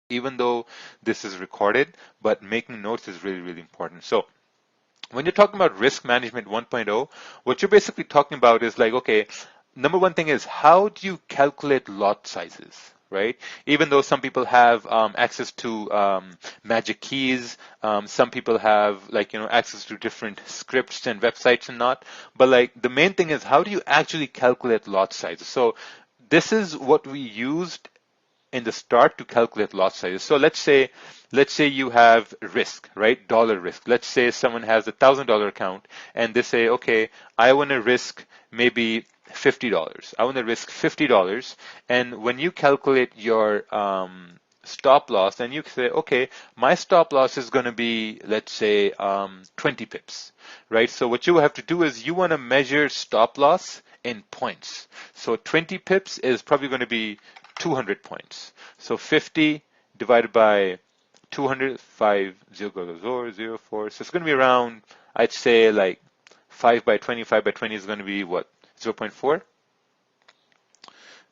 even though this is recorded, but making notes is really, really important. So when you're talking about risk management 1.0, what you're basically talking about is like, okay, number one thing is how do you calculate lot sizes? Right? Even though some people have access to magic keys, some people have like access to different scripts and websites and not. But like the main thing is how do you actually calculate lot sizes? So this is what we used in the start to calculate lot sizes. So let's say you have risk, right? Dollar risk. Let's say someone has $1,000 account and they say, okay, I want to risk maybe $50. I want to risk $50. And when you calculate your stop loss, then you say, okay, my stop loss is going to be, let's say, 20 pips, right? So what you have to do is you want to measure stop loss in points. So 20 pips is probably going to be 200 points. So 50 divided by 200, 5, 0, 4. So it's going to be around, I'd say like 5 by 20. 5 by 20 is going to be what? 0.4? I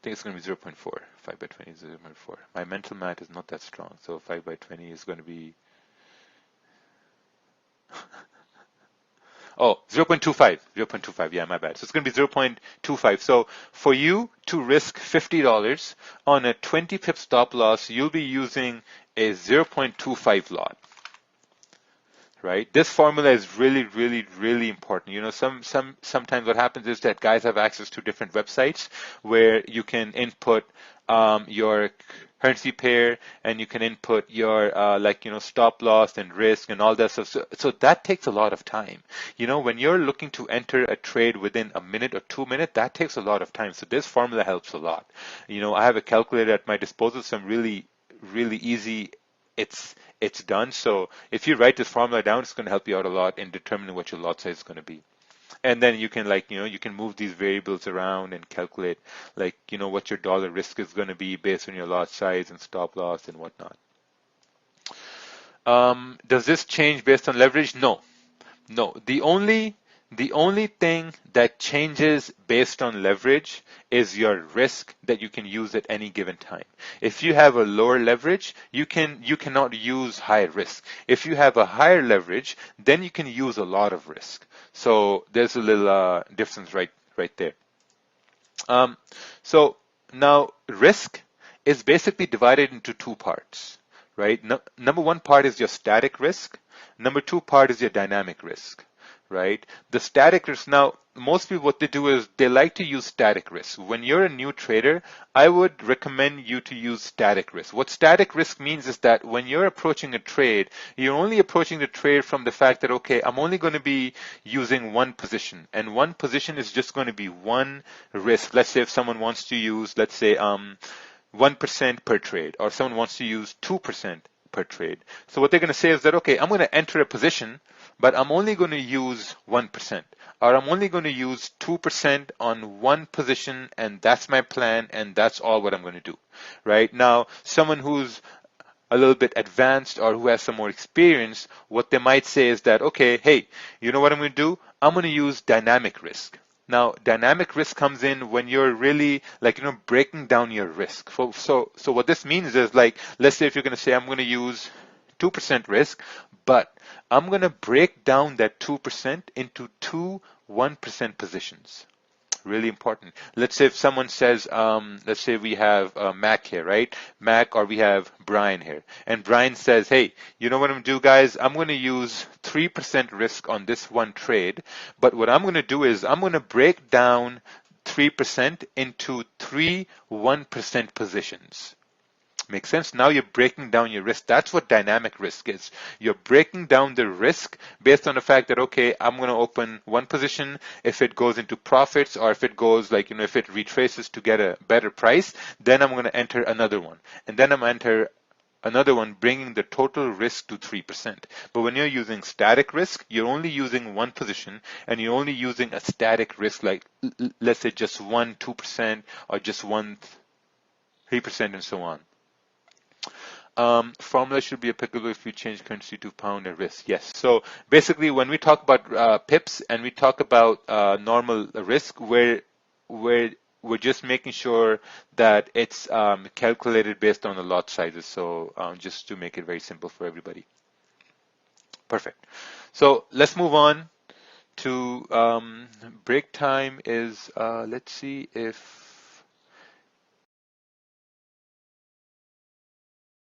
think it's going to be 0.4. 5 by 20 is 0.4. My mental math is not that strong. So 5 by 20 is going to be, oh, 0.25. 0.25. Yeah, my bad. So it's going to be 0.25. So for you to risk $50 on a 20 pip stop loss, you'll be using a 0.25 lot. Right? This formula is really, really, really important. Sometimes what happens is that guys have access to different websites where you can input your currency pair and you can input your stop loss and risk and all that stuff. So that takes a lot of time. When you're looking to enter a trade within a minute or 2 minutes, that takes a lot of time. So this formula helps a lot. I have a calculator at my disposal, so I'm really, really easy. It's done. So if you write this formula down, it's going to help you out a lot in determining what your lot size is going to be. And then you can you can move these variables around and calculate what your dollar risk is going to be based on your lot size and stop loss and whatnot. Does this change based on leverage? No. No. The only thing that changes based on leverage is your risk that you can use at any given time. If you have a lower leverage, you cannot use high risk. If you have a higher leverage, then you can use a lot of risk. So there's a little difference right there. So now risk is basically divided into two parts, right? Number one part is your static risk. Number two part is your dynamic risk, right? The static risk, now most people what they do is they like to use static risk. When you're a new trader, I would recommend you to use static risk. What static risk means is that when you're approaching a trade, you're only approaching the trade from the fact that, okay, I'm only going to be using one position, and one position is just going to be one risk. Let's say if someone wants to use, let's say, 1% per trade, or someone wants to use 2% per trade. So what they're going to say is that, okay, I'm going to enter a position, but I'm only going to use 1%, or I'm only going to use 2% on one position, and that's my plan, and that's all what I'm going to do, right? Now, someone who's a little bit advanced or who has some more experience, what they might say is that, okay, hey, you know what I'm going to do? I'm going to use dynamic risk. Now, dynamic risk comes in when you're really breaking down your risk. So what this means is let's say if you're going to say, I'm going to use 2% risk, but I'm going to break down that 2% into two 1% positions. Really important. Let's say if someone says, let's say we have Mac here, right? Mac, or we have Brian here. And Brian says, hey, you know what I'm going to do, guys? I'm going to use 3% risk on this one trade. But what I'm going to do is I'm going to break down 3% into three 1% positions. Make sense? Now you're breaking down your risk. That's what dynamic risk is. You're breaking down the risk based on the fact that, okay, I'm going to open one position. If it goes into profits, or if it goes if it retraces to get a better price, then I'm going to enter another one. And then I'm going to enter another one, bringing the total risk to 3%. But when you're using static risk, you're only using one position, and you're only using a static risk, let's say just 2%, or just 3%, and so on. Formula should be applicable if you change currency to pound and risk. Yes. So basically, when we talk about pips and we talk about normal risk, where we're just making sure that it's calculated based on the lot sizes. So just to make it very simple for everybody. Perfect. So let's move on to break time is, let's see if